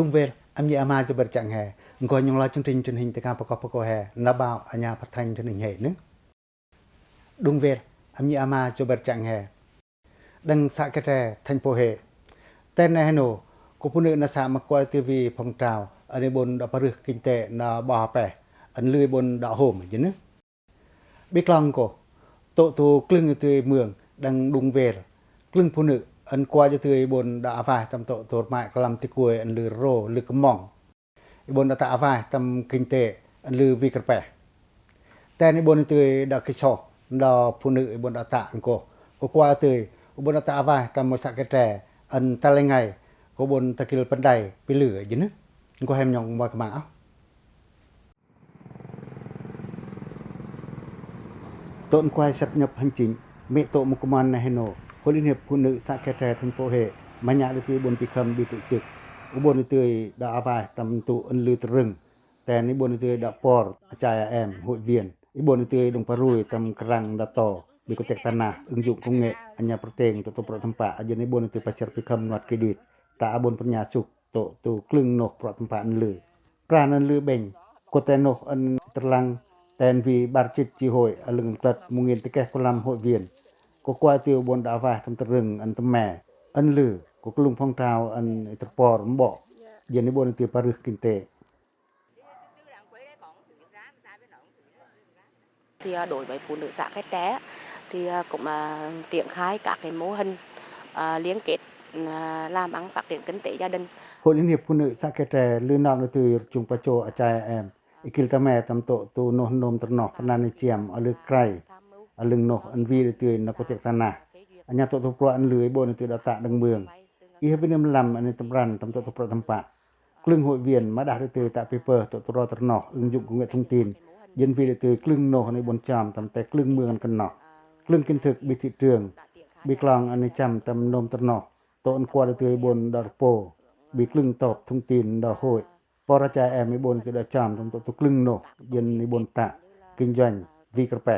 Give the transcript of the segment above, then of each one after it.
Đúng về, em nhớ mà cho bật chẳng hè, gọi những loại chương trình truyền hình từ các bậc hè, nó bảo ở nhà phát thanh truyền hình hệ nữa. Đúng về, em nhớ mà cho bật chẳng hè, đăng xã cái rè thành phố hệ. Tên này nổ, cô phụ nữ nó xã mặc qua TV phong trào, ở đây bồn đã bắt được kinh tế nó bỏ bẻ, ấn lưới bồn đã hổm chứ nữa. Biết lòng cô, tổ tù clưng từ mường đang đúng về, clưng phụ nữ ấn qua cho từ bồn đã vài tầm tổ tốt mại có làm tì cuối ấn lư rô lư cấm mỏng. Bồn đã tạ vài tầm kinh tế ấn lư vi cật bẻ. Tên bồn từ đã cái sổ, đó phụ nữ bồn đã tạ ấn cô. Cô qua từ bồn đã tạ vài tầm một sạc cái trẻ ấn ta lên ngày, cô bồn ta kêu bần đầy bị lửa chứ nữa. Cô hèm nhọc mọi cái mạng áo. Tộn quay sắp nhập hành chính, mẹ tổ một công an này hèn nổ, Hội Liên hiệp Phụ nữ xã Khe Tre thành phố Hệ, mà nhà được bồn bị khâm bị tổ chức. Bồn tươi đã vài tầm tụ ân lư rừng,แต่นี่bồn tươi đã por chai em hội viên, bồn tươi đồng parui tầm kerang đã to, bị có tẹt tanah, ứng dụng công nghệ, hanya perteng toto pro tempat, aja ni bồn tươi pasir bị khâm nuat kredit, ta bồn penyasuk to tu klung noh pro tempat ân lư. Pran ân lư beng, kote noh ân terlang tên vì bạc chít chi hội ở lưng tật mùng nghìn tích kẻ làm hội viên có qua tiêu bồn đã vài thầm tật rừng ân tầm mẹ ân lử có lùng phong trào ân tật bò rấm bọ dân đi bồn tiêu bà rực kinh tế. Thì đối với phụ nữ xã Khe Tre thì cũng triển khai các cái mô hình liên kết làm ăn phát triển kinh tế gia đình. Hội Liên hiệp Phụ nữ xã Khe Tre lư nam từ chung pa cho ở chai em ikil tame tam to tu noh nom ternoh penan chiam ở lư krai ở lưng noh ân vi từ nó có tẹt tanah anya to to pro ân lưới bồn từ đã tạ đằng mường i bên em làm anh tầm ran tam to pro tam pa klưng hội viên mà đạt từ tạ paper to to ternoh ứng dụng công nghệ thông tin dân vi từ klưng nohในบนจามtamแต่klưng mườngกันเนาะklưng kiến thực bị thị trường bị klang anh cham tam nom ternoh to ân qua từ bồn đa po bị klưngตอบthông tin đa hộiปรจายแอมบนจะได้จามตรงตัวคลึงโนเย็นในบนตะกินยันวีกระแป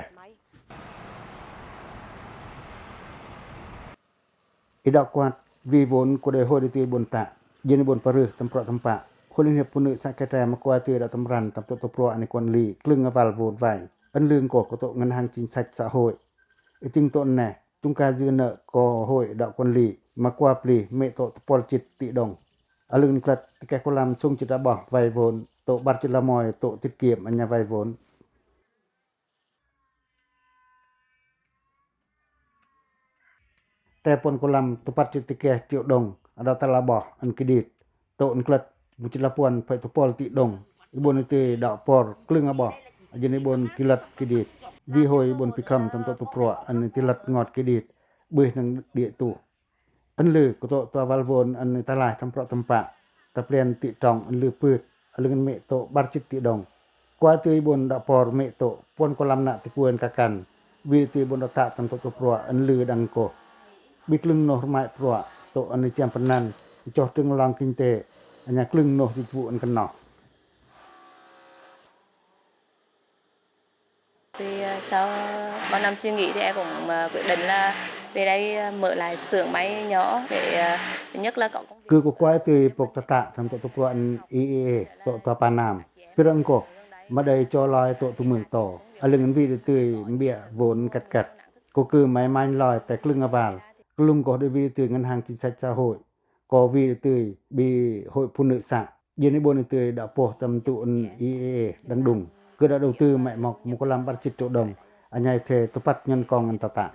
อีดอกกวาดวีบนก็ได้ห้อยได้ตีบนตะเย็นในบนปรือตำปรตำปะคนเรียนผู้นึกสักแก่แต่มากว่าตีดอกตำรันตำตัวปรอันในกวนลีคลึงอวาลโวดไว้อันลืงก็ตัวเงินหางจินสักสะห้อยอีจริงต้นแน่จุงกาจือเนก็ห้อยดอกกวนลีมากว่าปลีเมโตปอลจิตติดงอลึงกลัดที่แกคนลำซุ่มจิตบอกไวโวนโตบัตรจิตละมอยโตติดเกียบอัญญาไวโวนแต่ปนคนลำโตปัตจิตติแกเจียวดงอดาตละบอกอันกิดิตโตอันกลัดบุจิตละปวนไปโตปอลติดงอีบนตีดอกปอลกลึงอบอกอันยันบนกิลัดกิดิตวิหอยบนพิคำตำโตตุปรอันติลัดงอดกิดิตเบื่อนังเดียตุอันลือก็ตัววัลโวนอันตลายทำเพราะทำปะตะเปลี่ยนติตองอันลือปืดอันลึงเมโตบาร์จิตติดงกว่าตีบนดอกปอร์เมโตปนกลำหนักติกวนกะกันวิตีบนดอกตะตั้งตัวปรัวอันลือดังโกบิกลึงโนหมายปรัวโตอันในเจียมพนันจอตึงลองกินเตอันยากลึงโนติบุอันกันเนาะ Thì sau bao năm suy nghĩ thì em cũng quyết định là về đây mở lại xưởng máy nhỏ để nhất là có คือก็กว่าตีปกตะทำตัวปรัวอัน EEA ตัวปานามเพื่อนก็มาได้จอลอยตัวเมืองต่ออันลึงวิตีเบี้ยโวนกัดก็คือไม้ไม้ลอยแต่คลึงอบาลกลุ่มก็ได้วิตีเงินหางจิตใจจะโหยก็วิตีบีโหยผู้นึกสะยืนในบนตีดอกโปตำตุอัน EEA ดังดุงคือได้đầu tư mẹ mọc một cái làm bắt chít triệu đồng anh nhảy thế tôi bắt nhân công anh tạ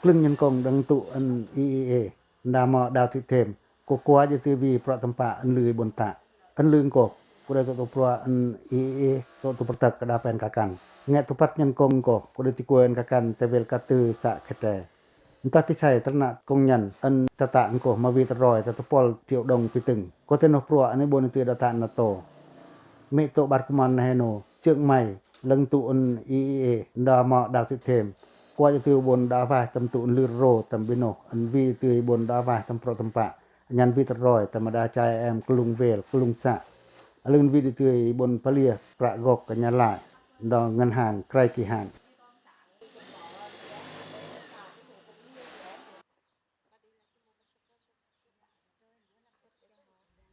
kling nhân côngดังตุอัน EEA ดามอดาวทิเทมก็กว่าจะทีวีเพราะตำปะอันลือบนตะอันลืงก็ได้ตัวเพราะอัน EEA ตัวประตักกระดาแปนกะกันแงะตัวปัดnhân côngก็ได้ติกวนกะกันแต่เวลกะตือสะแคแต่ตาที่ใช้ตระหนักกงยันอันตะตะอันก็มาวีตรอยตะปอลเที่ยวดงไปตึงก็เตนปรัวอันในบนตือดาตะนะโตเมโตบัดกุมันให้โนเชียงใหม่ลังตุอัน EEA ดามอดาวทิเทมกว่าจะตือบนดาวาตำตุอันลือโรตำบิโนอันวีตือบนดาวาตำโปรตำปะยันวีตรอยธรรมดาใจแอมกลุงเวลกลุงสะอันลึงวีตือบนพะเลียประกอกกันยาลายดองเงินห่างใกล้กี่ห่าง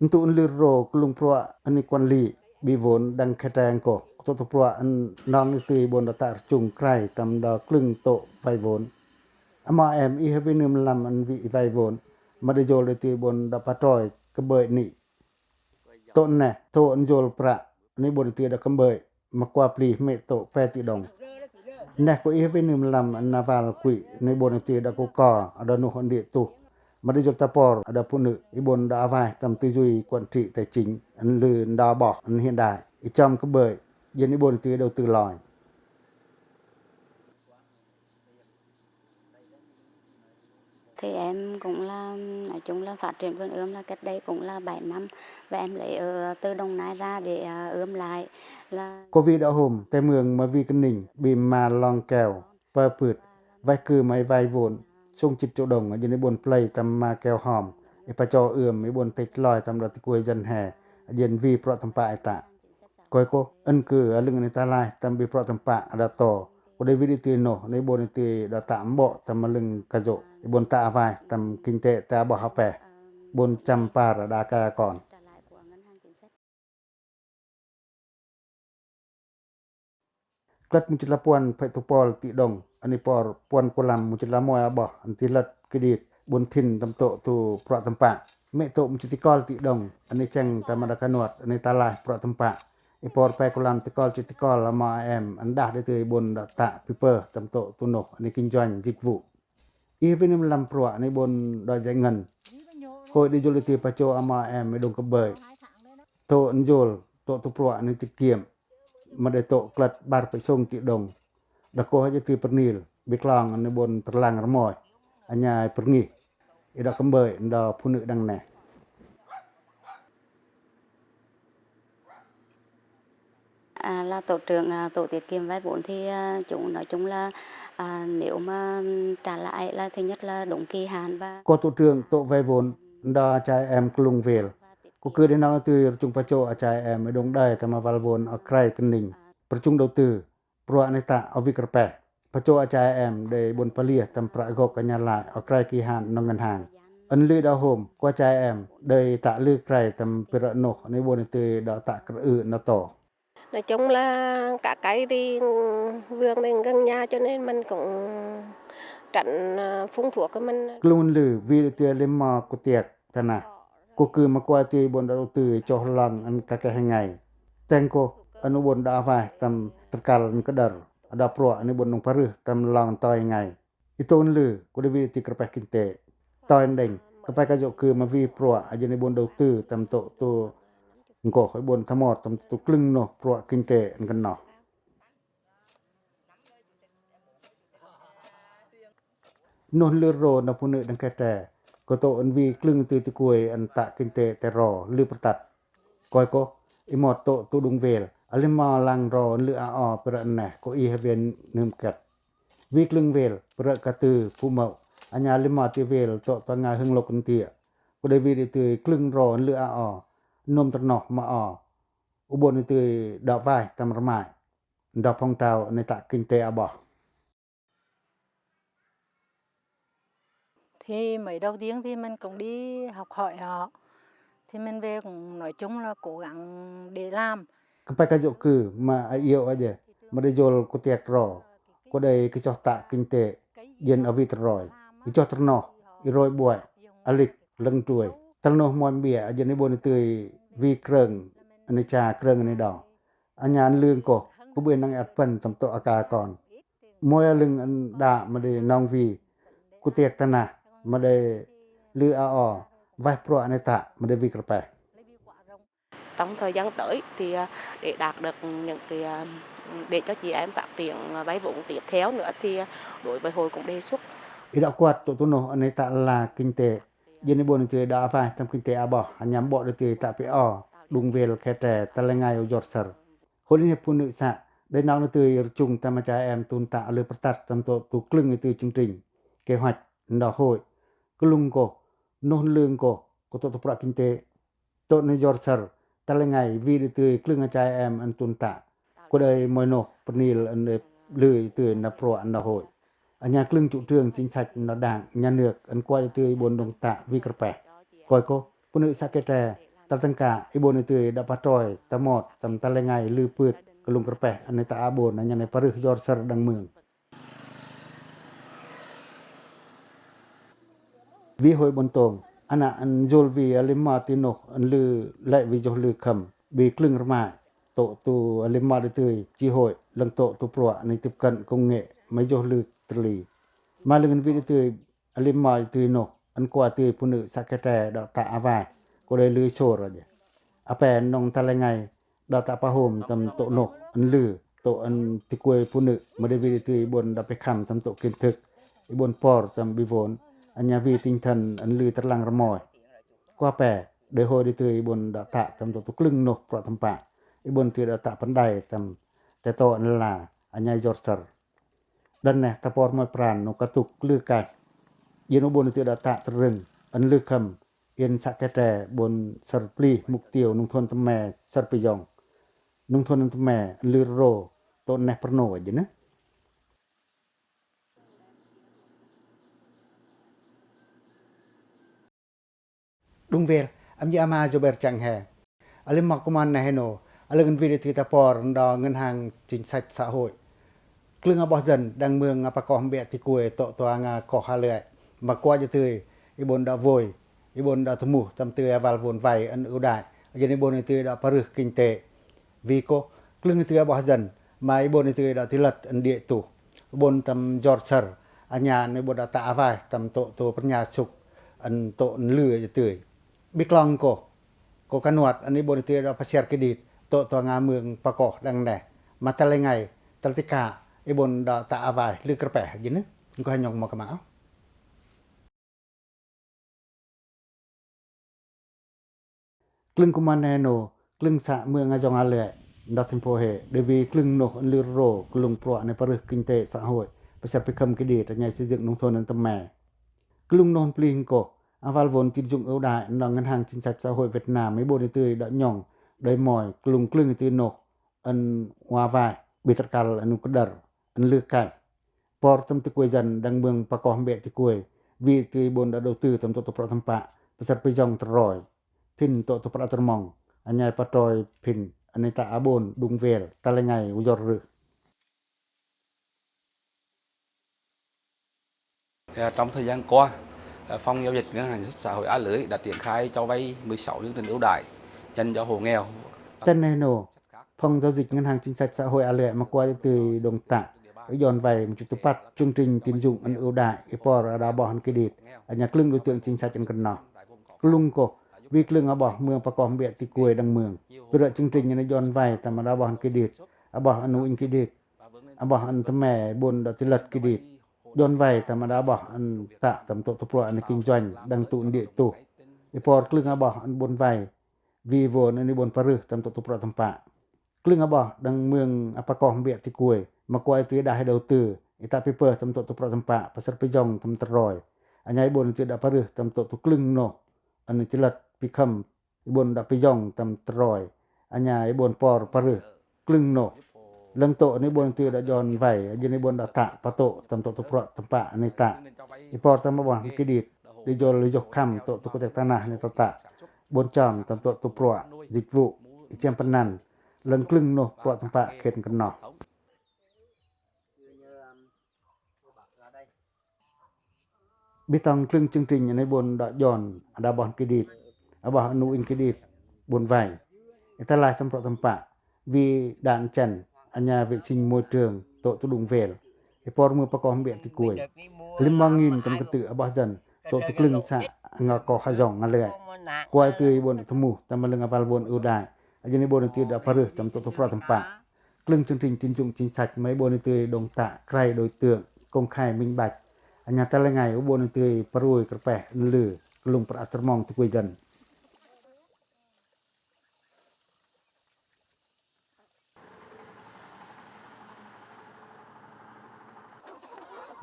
Untuk liro kelung pro ani kwan li bivon dang khatang ko to pro an nong ti bon ta chung krai tam da klung to vai von ama em I have been lam an vi vai von ma de jol ti bon da patoi ke beut ni to ne to an jol pra ni bon ti da kem beut ma kwa pli me to pe ti dong ne ko I have been lam an naval kui ni bon ti da ko ka ada no hon di tu mà đi ta por ada punu ibon da avai tam tư duy quản trị tài chính ăn lư đa bỏ ăn hiện đại trong cái bơi dân ibon tư đầu tư lòi thì em cũng là nói chung là phát triển vườn ươm là cách đây cũng là 7 năm và em lấy ở từ Đồng Nai ra để ươm lại là Covid đã hôm tại mường mà vì cái nỉnh bị mà long kèo pơ pượt vai cư máy vai vốn xung chích triệu đồng ở dân ibon play tam mà kèo hòm pa cho ươm ibon tịch lòi tam đặt cuối dân hè dân vi pro tam pa ta coi cô ân cử lưng này ta lai tam bi pro tam pa ada to ko de video ti no nei bon ti da tam bo tam lưng ka jo bon ta vai tam kinh tế ta bo ha pe bon cham pa ra da ka còn klat mu chila puan pe tu pol ti dong ani por puan kolam mu chila moya bo anti lat kidit bon thin tam to tu pro tam pa me to mu chitikol ti dong ani chang tam da kanot ani ta lai pro tam pa Ipor pe kolam tikol chitikol ama em andah de tu bon ta piper tam to tu no ani kinh doanh dịch vụ even lam pro ani bon do jai ngan ko di jol ti pacho ama em me dong ka bơi to njol to tu pro ani ti kiem ma de to klat bar pe song ti dong da ko ha ti pernil biklang ani bon terlang remoy anyai pergi ida ka bơi da phunu dang ne là tổ trưởng tổ tiết kiệm vay vốn thì chúng nói chung là nếu mà trả lại là thứ nhất là đúng kỳ hạn và có tổ trưởng tổ vay vốn da chai em klung vel ko cứ đến nào từ chung pacho chai em mới đúng đây tama val vốn ở krai kening perchung đầu tư pro aneta ở vikrpe pacho chai em để bon palia tam pra gok kanya lại ở krai kỳ hạn nong ngân hàng ân lư đau hôm qua chai em đây tạ lư krai tam pira no nei bon từ đó tạ cự nó to. Nói chung là cả cái thì vườn thì gần nhà cho nên mình cũng tránh phun thuốc của mình. Luôn lử vì tiêu lên mò của tiệc ta nà. Cô cứ mà qua tiêu bọn đầu tư cho lòng ăn cả cái hàng ngày. Tên cô, anh bọn đã vài tầm tất cả là cái đợt. Ada pro anh bọn nông paru tầm lòng tòi ngày. Ito lử của vì tiêu cơ kinh tế. Tòi đỉnh, cái cái dụ cứ mà vì pro anh bọn đầu tư tầm tổ tu ngõ khỏi bọn tham mọt tầm tu clưng nó pro kinh tế anh gần nó. Non luro na punu dang kete ko to an vi klung tu ti kuai an ta kinte te ro lu pratat koi ko imot to tu dung vel alima lang ro lu a o pra ne ko I haven num kat vi klung vel pra ka tu pu mo anya lima ti vel to ta nga hung lok an tia ko de vi tu klung ro lu a o nom tra no ma o ubon tu da vai tam ramai da phong tao ne ta kinte a bo. Thì mới đầu tiên thì mình cũng đi học hỏi họ. Thì mình về cũng nói chung là cố gắng để làm. Cái cái chỗ cử mà yêu aja, mà để jol ko tiak ro, ko dai ke cho ta kinh tế, yen avi rồi, I cho terno, I roi buai, alik leng tuai. Terno mon bia aja ni bon tui vi kreng, ani cha kreng ani do. Anyan lương ko buen nang at pen tam to aka kon. Moi lưng an da mà để nong vi, ko tiak tana, mà để lư a o, vai pro aneta, mà để vi krpe. Trong thời gian tới thì để đạt được những cái để cho chị em phát triển vay vốn tiếp theo nữa thì đối với hội cũng đề xuất. Ida kuat to tuno ane ta la kinte jeni bon tu da fa tam kinte aba anyam bo de ta pe o dung vel khete talengai o jorsar holini punu sa de nang tu chung tam cha em tun ta le pratat tam to tu klung tu chương trình kế hoạch đó hội klung ko non lương ko to pra kinte to ne jorsar talengai vi de tu klung cha em an tun ta ko dei moino penil an lười tu na pro an đó hội nhà klung chủ trương chính sách nó đảng nhà nước ấn qua tươi bốn đồng tạ vi cờ pè coi cô phụ nữ sa kê trè Tatangka ibu itu dapat toy tamot tam talengai luput kelung kerpeh aneta abon hanya ne paruh jorser dang meung. Vi hoi bontong anak an jol vi alima tinoh an lu lai vi joh lu kham bi klung rma to tu alima de tui chi hoi lang to tu pro ni tip kan kong nge mai joh lu trli ma lengan vi de tui alima tui no an kwa tui punu sakete da ta avai ko le lu chor aja apa nong talengai da ta pa hom tam to no an lu to an tikoi punu ma de vi de tui bon da pe kham tam to kin thực ibon por tam bivon anya vi tinh thần an lư terlang remoy kwa pe de ho di tui ibon da ta tam to klung no pro tampa ibon ti da ta pandai tam te to an la anya jorster dan ne ta por moy pran no katuk lư kai yen obon ti da ta treng an lư kham yen sakete bon serpli muktieu nung thon tame serpiyong nung thon tame lư ro to ne perno je ne Dung vel am ya ma jober chang he alim makuman na heno alung vi de ta por ndo ngân hàng chính sách xã hội klung abo dân đang mương apa ko hambet ti kuai to to anga ko hale ma kwa je tui ibon da voi ibon da temu tam tui aval von vai an ưu đại jeni bon tui da paruh kinh tế vì ko klung tui abo dân ma ibon tui da tilat an die tu bon tam jorser anya ne bod ta avai tam to penya suk an to lư je tui Biklong ko kanuat ani bon tui da pasir kedit to nga mương pa ko dang ne matalengai taltika ibon da ta avai lư kerpeh jene ko hanyong mo kamao klung kumaneno klung sa mương ajong ale da tempo he devi klung no lư ro klung pro ne paruh kinh tế xã hội pasir pikam kedit nya xây dựng nông thôn an tame klung non pling ko aval von tin dụng ưu đại ngân hàng chính sách xã hội Việt Nam mấy bon tui đã nhong dai moy klung tui no an wa vai bitarkal anu kedar an lư kai por tam tu kuai jan dang mương pa ko hambet ti kuai vi tui bon da đầu tư tam to pro tampa pasar pejong teroi tin to pra termong anyai patoi pin anita abon dung vel talengai ujor rư Trong thời gian qua, Phòng giao dịch Ngân hàng Chính sách Xã hội Á Lưới đã triển khai cho vay 16 chương trình ưu đãi dành cho hộ nghèo. Tên này nổ, Phòng giao dịch Ngân hàng Chính sách Xã hội Á Lưới mà qua từ đồng tạ, dọn vay một chút pat chương trình tín dụng ăn ưu đãi, por đã bỏ hẳn cái đít, nhà klung đối tượng chính sách ăn cần nọ. Klung ko, vì klung ở bỏ mương pa com bịa ti kuai đằng mương, vì đợi chương trình này dọn vay, ta mà đã bỏ hẳn cái đít, bỏ ăn uống cái đít, bỏ ăn thầm mẹ buồn đã ti lật cái đít. Don vai tam ada bah an ta tam to pro an king join dang tu ndi tu ipor klung abah an bon vai vi von ani bon paruh tam to pro tampa klung abah dang meung apa ko hambet ti kuai ma kuai tu dah đầu tư ita paper tam to pro tampa pasar pejong tam teroi anyai bon tu da paruh tam to klung no an tilat pikam bon da pejong tam teroi anyai bon por paruh klung no Leng to ni bon tu da jon vai jeni bon da ta pato tam to pro tampa ni ta ipor tam bon kidit di jol jok kham to ko tek tanah ni ta bon cham tam to pro dịch vụ chem penan leng klung no pro tampa khen kan no bitang klung chương trình ni bon da jon ada bon kidit abah nu in kidit bon vai ita lai tam pro tampa vì đạn trần nhà vệ sinh môi trường tổ tu đụng về por mưa pa ko hambet ti kuai 5,000 tam ka tự abah jan tổ tu klung sa nga ko hajong ngale kuai tui bon temu tam leng aval bon ưu đại ajeni bon ti da paruh tam to pro tampa klung chương trình tín dụng chính sách mấy bon tui dong tạ krai đối tượng công khai minh bạch anya ta lengai bon tui parui kerpeh lư klung pra termong ti kuai jan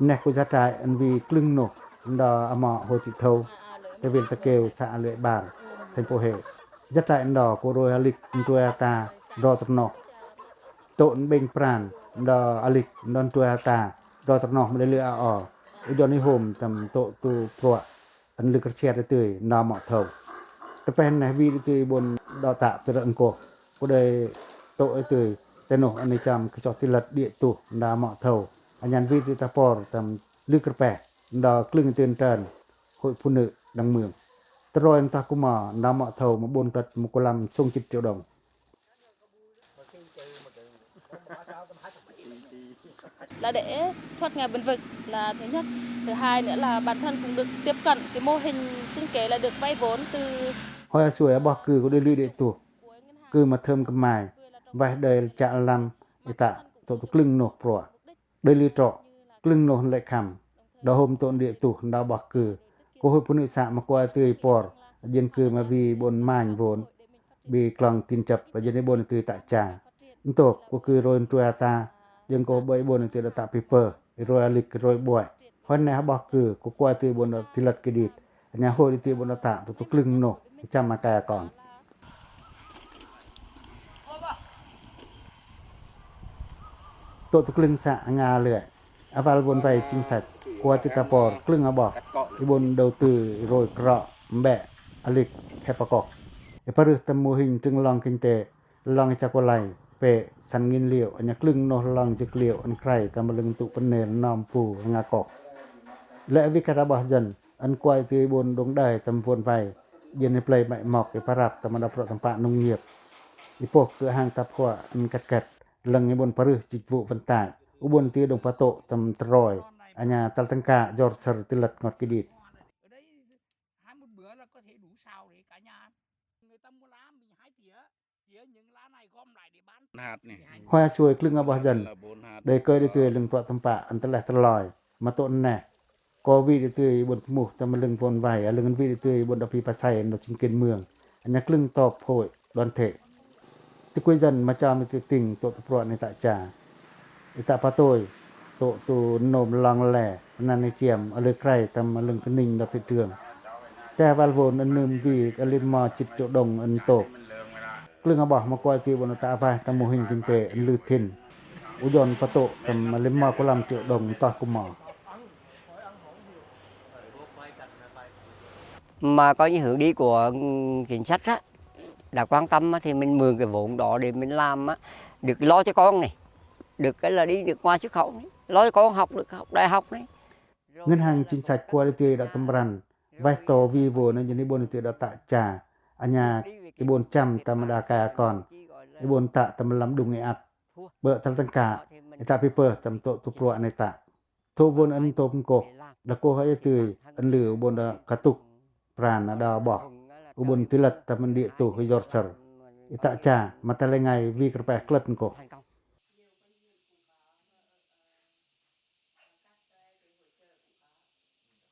nè cô gia trai anh vì klung no đò amo hồ thị thâu tại viện ta kêu xã lệ bản thành phố hệ rất lại đò cô rồi alik tueta đò tật nọ tộn bên pran đò alik đòn tueta đò tật nọ mới lựa ở do này hôm tầm tổ tu pro anh lựa chia để tươi nọ mọ thâu Tepen nah vi itu bon data terengko. Ko dai to itu teno ani cham kecok tilat dia tu nda mak thau. Anyan vi tu tapor tam lư kerpe nda klung tin tan hội phụ nữ đăng mường. Rồi anh ta cũng mà nằm ở thầu mà buôn tật một cô làm xung 10 triệu đồng. Là để thoát nghèo bền vững là thứ nhất. Thứ hai nữa là bản thân cũng được tiếp cận cái mô hình sinh kế là được vay vốn từ Hoa suối bỏ cử có đưa lư đệ tủ. Cử mà thơm cầm mài. Vài đời chạ làm để tạ tổ tục lưng nổ prọ. Đời lư trọ, lưng nổ lại khảm. Đó hôm tộn đệ tủ đã bỏ cử. Cô hội phụ nữ xã mà qua tươi bò. Dân cử mà vì bồn màn vốn. Bị clòng tin chập và dân bồn tươi tạ trà. Tổ cô cử rồi trùa ta. Dân cô bởi bồn tươi đã tạ paper. Rồi lịch rồi bụi. Hôm nay bỏ cử cô qua tươi bồn đã tươi lật cái địt. Nhà hội tươi bồn đã tạ tổ tục lưng nổ. Chăm mà kaya còn. Tổ tục lưng xã Nga lưỡi. Aval bồn vay chính sách. Qua tươi ta bò lưng ở bò. Bồn đầu tư rồi krọ mbẹ. Alik hepakok. Paru tam mô hình trưng lòng kinh tế. Lòng chạc qua lại. Về sẵn nghiên liệu. Nhạc lưng nô lòng chạc liệu. Anh krai tam lưng tụ phân nền nòm phù Nga cọc. Lẽ vì cả bỏ dần. Anh quay tươi bồn đống đài tam vốn vay. Dânใน play ใหม่หมอก cái parap ตามดับรถตำปะนงเงียบ อีพวกcửa hàng tạp hóa ăn cắt lần ngay bồn paru dịch vụ vận tải u bồn tiêu đồng pato tầm troi ở nhà tal tăng cả giọt sờ tilat ngọt cái địt ở đây hai một bữa là có thể đủ xào để cả nhà người ta mua lá mình hái tỉa những lá này gom lại để bán hạt này hoa xuôi klưng ở bao dần đây cơi đi tươi lưng trọ tầm pạ ăn tật lẻ tật lòi mà tộn nè có vi đi tươi bồn mù tầm lưng vòn vải lưng vi đi tươi bồn đập phi pa sai nó chính kiến mường anh nhắc lưng tọp hội đoàn thể thì quay dần mà cho mình tình tổ tập ruộng này tại trà tại pa tôi tổ tu nôm lòng lẻ nan này chiêm ở lưới cây tầm lưng cái ninh đập thị trườngแต่วัลโวนอันนึมวีอลิมอจิตโจดงอันโตกลึงบ่มาควายที่บนตาฟ้าตะโมหิงจิงเตอันลือทินอุยนปะโตตะมะลิมอกลำโจดงตอกุมอMà có những hướng đi của chính sách á, đã quan tâm á, thì mình mượn cái vốn đó để mình làm á, được lo cho con này, được cái là đi được ngoài xuất khẩu này, lo cho con học được học đại học này. Ngân hàng chính sách quality đã tâm ran, vai trò vi vô nên những bồn tự đã tạ trà, anh nhà cái bồn trăm tam đa kaya còn, cái bồn tạ tam lắm đúng nghệ ạt, bợ tam tăng cả, cái tạ paper tam tổ tu pro này tạ, thu vốn anh tôm cổ, đã cô hãy tươi anh lử bồn đã cắt tục. Pran ada bỏ ubun tilat taman dia tu ke jorser ita cha mata lengai vi kerpe klet ko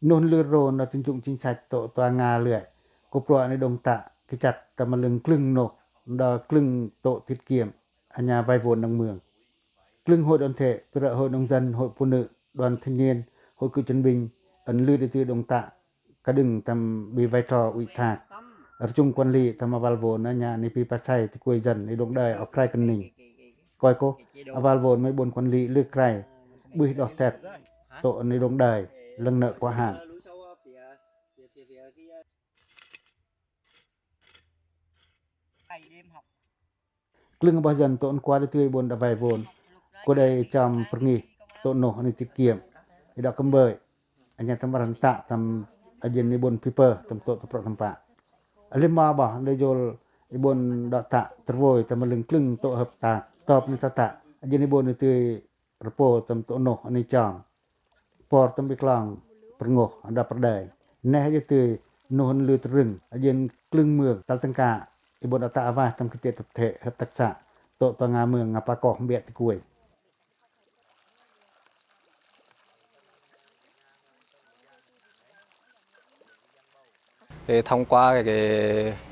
non lero na tunjuk chính sách to toa nga lưỡi ko pro ni dong ta ke chat taman lưng klưng no da klưng to tiết kiệm anya vay vốn nang mường klưng hội đoàn thể tự hội nông dân hội phụ nữ đoàn thanh niên hội cựu chiến binh ấn lư đi từ dong ta kaดึง tam bi vai trò ủy thác ở chung quản lý tam aval vốn ở nhà ni pi pasai thì quay dần ni dong đời ở krai kan ning coi cô aval vốn mấy bốn quản lý lư krai bui đọt tẹt tổ ni dong đời lưng nợ quá hạn lưng bao dần tộn qua đi tươi bốn đã vay vốn cô đây trong pergi tộn nổ ni tiết kiệm thì đã cầm bơi anh nhà tam barang tak tam ajen ibon paper tempat tempat tempat. Alima bah lejol ibon data tervoi tamaleng kleng to hep ta top ni tata ajen ibon itu repo tempat noh ani chang. Por tempat klang pergoh ada perdai. Neh je tu non lu terung ajen kleng mương tal tengka ibon data avah tam ketet tepte hep taksa to panga mương ngapa koh biat kuai. Thông qua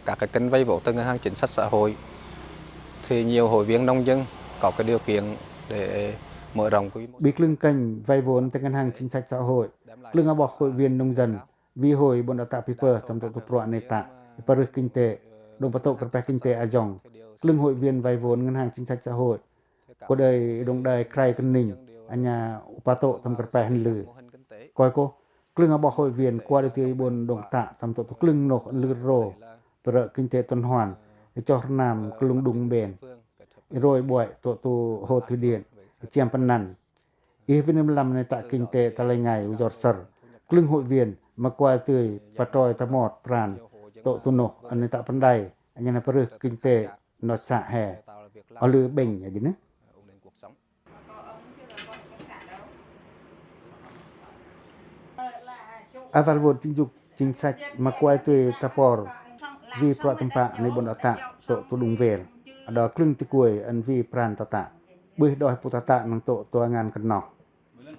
các cái kênh vay vốn từ ngân hàng chính sách xã hội thì nhiều hội viên nông dân có cái điều kiện để mở rộng quy mô. Biết lương kênh vay vốn từ ngân hàng chính sách xã hội, lương bọc hội viên nông dân vì hội bọn đào tạo paper tầm tổ pro này tạ, paru kinh tế, đồng bắt tổ các kinh tế ajong, lương hội viên vay vốn ngân hàng chính sách xã hội, có đời đồng đời krai cân nình, anh nhà upato tầm các hành lử, coi cô. ครึ่งบอhội viên qua đi từ bồn đồng tạ tầm tổ cรึ่ng nổ lư rồ Bờ kinh tế tuần hoàn cho Nam Klung Dung bền rồi bội tụ hồ thủy điện chiêm pan nằn ý với năm làm này tại kinh tế ta lấy ngày giọt sờ Klung hội viên mà qua tươi và trôi ta mọt pràn tụ nổ anh này tại pan đầy anh này bờ kinh tế nó xạ hè ở lư bình vậy nữa Aval vốn chính sách mà qua tươi ta por vì pro tâm bạในบนอตะโตตุดุงเวลดอครึ่งตะกวยอันวีปรานตะตะบื้อดอยปุตตะนังโตตัวงานกันนอก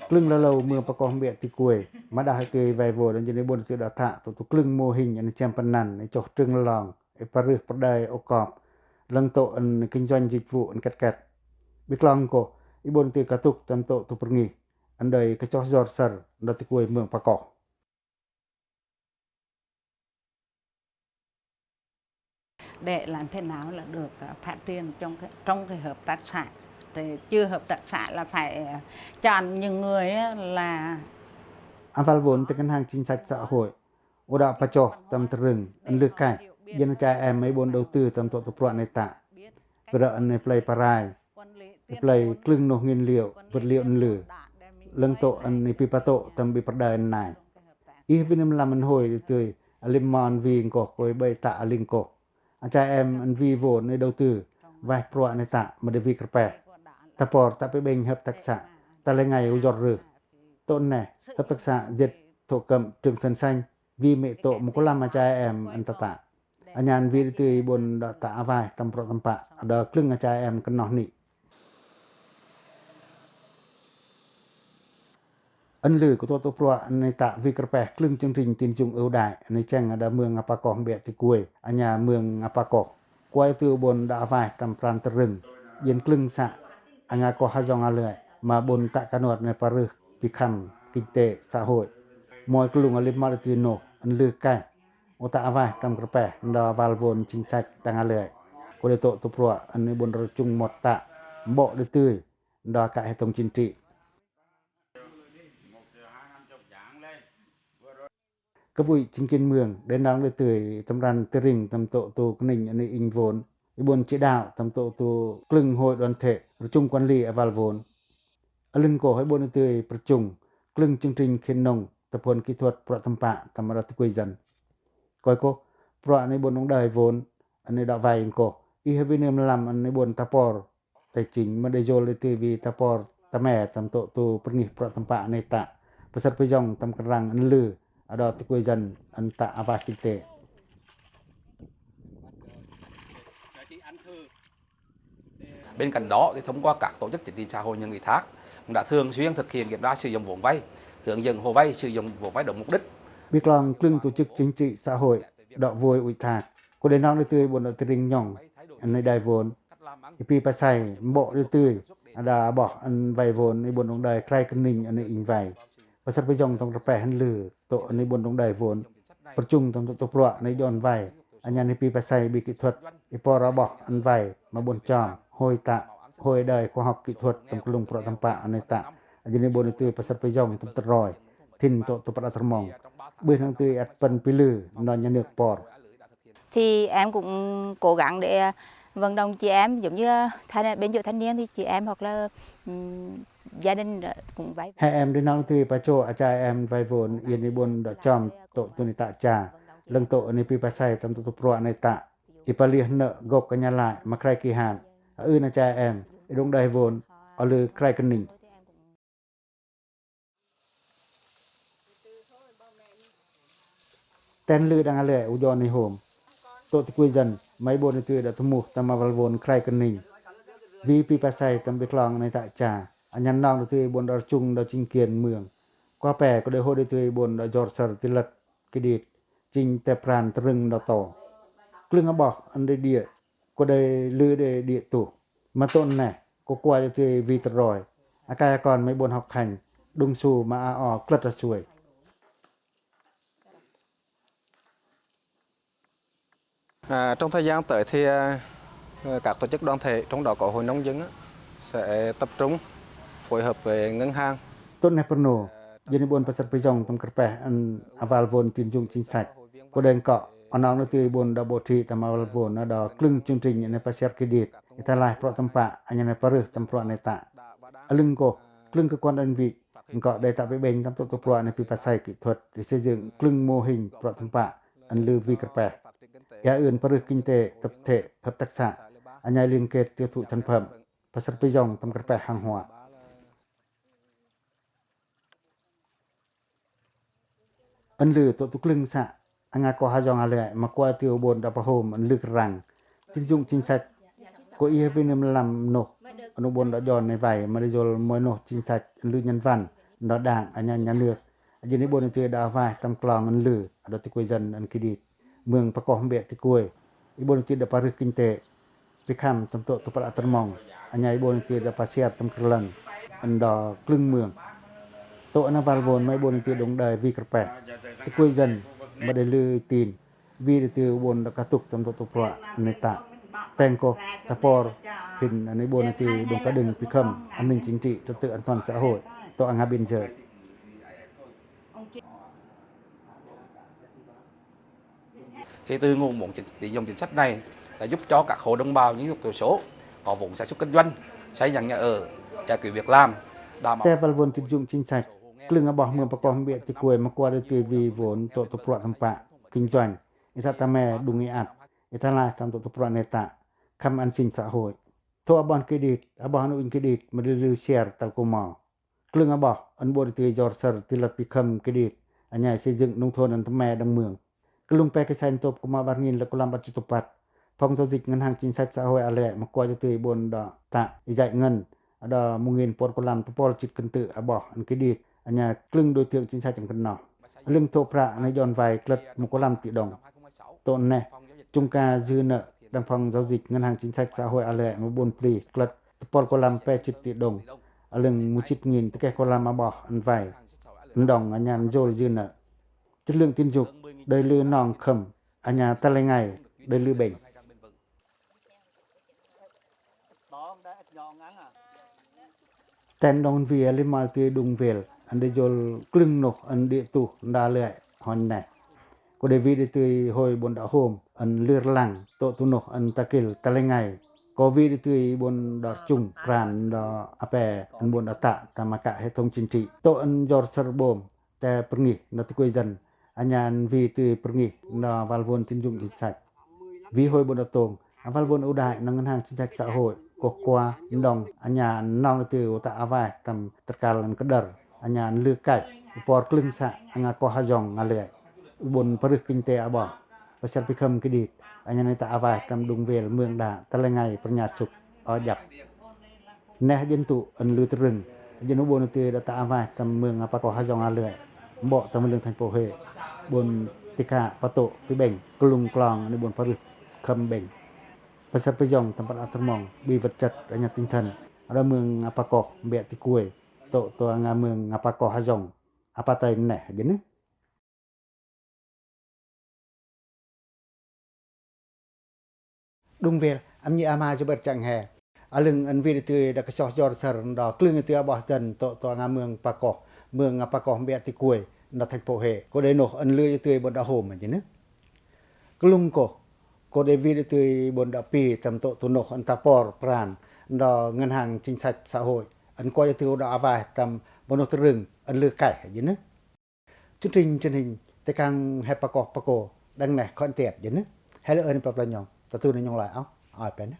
ครึ่งละเราเมืองประกอบเบียตะกวยมาดาให้เตยไวโวดันอยู่ในบนตุดอตะตัวครึ่งโมหิงอันแจมปนันในจอกตรึงลองไอปรึกปดายอกกอบลังโตอันกินจอนจิตวุอันกัดบิกลองโกอีบนตือกระตุกตำโตตุปรีอันใดกระจอกจอดเซอร์ดอตะกวยเมืองประกอบđể làm thế nào là được phát triển trong cái hợp tác xã. Thì chưa hợp tác xã là phải chọn những người là Aval vốn từ ngân hàng chính sách xã hội, ô đạo pa cho tầm trừng, ấn lực cải, dân trai em mấy bốn đầu tư tầm tổ tục này tạ, vừa anh này play parai, play cưng nô nguyên liệu, vật liệu lử, lưng tổ anh này pipato tầm bị bắt đời này, ý với năm làm anh hồi từ limon vì cổ coi bay tạ linh cổ. Anh trai em anh vi vốnในđầu tư vài pro này tạ mà để vi cà phê ta por taไปเบ่ง hợp tác xã ta lấy ngày u giọt rửa tôn này hợp tác xã dịch thổ cẩm trường sơn xanh vì mẹ tổ một có làm anh trai em anh ta tạ anh nhàn vi từ bồn đã tạ vài tầm pro tầm pạ đó cưng anh trai em cần nọ nị ân lử của tổ pro này tạ vi cà phê cưng chương trình tiền dụng ưu đãi này chăng ởเมือง Apakok เบียติกุยอันญาเมือง Apakok กวยตือบนดาวายตำปรานตรึงเย็นคลึงสะอันญาก็หาจองอาเลยมาบนตะกะนวดในปรึกพิคัมกิเตxã hội มวยกลุงอลิมอติโนอันลือไก่โอตะอาวายตำกระแปดาวาลวนจิงซักตังอาเลยก็ได้โตตุปรัวอันในบนรจุงหมดตะโบได้ตื้อดากะให้ตรงจินติกบุยจิงกินเมืองได้น้องได้เตยตำรันตริงตำโตตูกนิ่งอันนี้อิงโวนอีบนเจดาวตำโตตูกลึงโหยดอนเถประชุมกวนลีอวาลโวนอลึงโกให้บนเตยประชุมกลึงจึงจริงเคนนงตะพลกิทวดประตำปะตำรัตกุยจันก้อยโกประในบนน้องได้โวนอันนี้ดาวไวอิงโกอีเฮวิเนมลำอันในบนตะปอร์แต่จริงมาได้โยเลยเตยวีตะปอร์ตะแม่ตำโตตูปนิประตำปะในตะประสัตพยองตำกรังอันลือada tukui jan anta avas kite bên cạnh đó thì thông qua các tổ chức chính trị xã hội nhân ủy thác đã thường xuyên thực hiện kiểm tra sử dụng vốn vay hướng dẫn hồ vay sử dụng vốn vay đúng mục đích việc làm cưng tổ chức chính trị xã hội đọ vui ủy thác có đến nong tươi bồn tươi rình nhỏng anh này đài vốn pi pa sai bộ tươi ada bỏ anh vay vốnในบนองใดใครกันนิ่งอันนี้อิงไว้ประสัตพยองต้องกระแปหันลือโตในบนตรงใดโวนประชุมตรงตัวปลวในย้อนไว้อันยันในปีภาษาบิกิทวดอีปอระบอกอันไว้มาบนจอมโหยตะโหยได้ข้อหอกกิทวดตรงกลุ่มปรตำปะอันในตะอันยันในบนตัวประสัตพยองตรงตรอยทินโตตัวประสมองเบื้องทางตัวอัดเป็นปิลือนอนยันเนือกปอ thì em cũng cố gắng để vận động chị em giống như bên chỗ thanh niên thì chị em hoặc là gia đình cũng vay. Hai em đến nong từ pa cho achai em vay vốn yên đi bồn đọ chom tổ tu ni tạ trà lưng tổ ni pi pa sai tam tu pro này tạ ipali nợ gộp cả nhà lại mà khai kỳ hạn na cha em đông đầy vốn ở lư khai cân nỉnh tên lư đang lệ u giònในโฮมtổ ti quy dần mấy bồn từ đã thu mục tam mal vốn khai cân nỉnh vì pi pa sai tam bị clongในtạ tràอันยันน้องตัวบนดอจุงดอจิงเกียนเมืองกว่าแปรก็ได้โหได้ตัวบนดอจอดสรติลัดกิดิตจิงแต่พรานตรึงดอโตกลึงบอกอันได้เดียก็ได้ลือได้เดียตุมาต้นแน่ก็กว่าจะตัววีตรอยอากาศกรไม่บนหอกขันดุงสู่มาออกกลัดสวยtrong thời gian tới thì các tổ chức đoàn thể trong đó có hội nông dân sẽ tập trung phối hợp với ngân hàng. Tôn này Pano, dân bồn pasar pejong tam kerpeh an aval von tin jung chính sách, có đền cọ Anang nanti bon da boti tamal bon ada klung cunting ne pasar kredit italah pro tempat anya ne paruh tempat neta alung ko klung ke kuan anwi engkoได้takไปเบ่งតាមตัวpro ne pi pasai ki thot di se jeung klung mô hình pro tempat an lư vi ka pe yaอื่นparuh kinte tập thể hợp tác xã anya liên kết tiêu thụ sản phẩm pasar pejong tam ka pe hang hoa an lư to tu klung sa anga ko ha jong ale ma kwa tiêu bon da pa hom an lư rang tin dung chính sách ko ia vinam lam no anu bon da jon nei vai ma jol moi no chính sách lư nhân văn nó đảng anya nhà nước jadi ni bon tu da vai tam klong an lư ada ti ko dân an kidit เมืองประกอบเบียติกวยอีบนติดปารึกินเตไปคำตำโตตุปะตรมองอันใหญ่บนติดปาเสียตำกลังอันดอกลึงเมืองโตอนาบาลบนไม่บนติดดงได้วีกระแปะติกวยจันบ่ได้ลือตีนวีติบนกระตุกตำโตตุปะในตะแตงโกตะปอร์พินอันนี้บนติดงกระดึงพิคำอันหนึ่งจริงติตะเตอันทอนสะโหยโตอังหาบินเจอThì từ nguồn vốn tín dụng chính sách này là giúp cho các hộ đồng bào dân tộc thiểu số có vốn sản xuất kinh doanh, xây dựng nhà ở, giải quyết việc làm. แต่บวลติดยุงจิงสักกลึงบ่เมืองประกอบเบียติกวยมากว่าได้ตีวีโวนโตตปรทำปะกินจวนอิตาตะแม่ดุงอีอัดอิตาลาตามโตตปรเนตะคำอันสินสะโหยโทอบอนเครดิตอบอนอุนเครดิตมาลือเชียร์ตัลกุมากลึงบ่อันบ่ได้ตีจอร์เซอร์ติลปิคัมเครดิตอันใหญ่xây dựng nông thônอันตะแม่ดังเมืองกลุ่มแปกสันตบกุมาบารงินและกุลามปัจจุปัตพองgiao dịch ngân hàng chính sách xã hội ale mà qua cho tùy bồn đỏ tạ dạy ngân ada mungkin por kulam topol chit kentu aboh an kredit anya klung đối tượng chính sách chẳng cần nọ lưng thô praในย้อนvai klet một kulam tỷ đồng tôn ne chung ca dư nợ đang phòng giao dịch ngân hàng chính sách xã hội ale mà bồn pri klet topol kulam pe chit tỷ đồng lưng mu chit nghìn te kulam aboh an vai đồng anya jol dư nợ chất lượng tín dụng đời lư nòng khẩm anya ta lai ngày đời lư bệnh ten dong via limal ti dung vel ande jol klung no ande tu nda le hon ne ko de vi ti hoi bon da hom an lir lang to tu no an takil talengai ko vi ti bon da chung pran da ape an bon da ta tamaka hệ thống chính trị to an jor serbom te pergi na ti koi jan anyan vi ti pergi na valvon tin jung chính sách vi hoi bon da tong valvon ưu đãi ngân hàng chính sách xã hội ko kwa ndong anya nong tu ta avai tam terkalan kedar anya lư kai por klung sa anga ko hajong ngale bon perih kinte abo pasal pikam kedit anya ni ta avai tam dung vel meung da talengai pernyasuk ojap neh jentu an lư trừng jenu bon tu da ta avai tam meung apa ko hajong ngale mbo tam meung thành po he bon tika pato pi beng klung klong ni bon perih kham beng pasar pejong tempat atermong bi vật chất ở nhà tinh thần ada meung apako be ti kuy to nga meung apako hajong apa tai neh jeun dung vel amni ama jobat chang he alung an vi tu da ka soh jor sar da klung tu abah jan to nga meung apako be ti kuy na thành po he ko de no an lư tu bon da hom jeun klung ko de vi tu bon da pi tam to tu no an ta por pran da ngân hàng chính sách xã hội an coi tu da avai tam bon tu rừng an lư cải jeun chương trình truyền hình te kang he pako đang này content jeun hele ơn pa planyong ta tu nyong lai au ai pen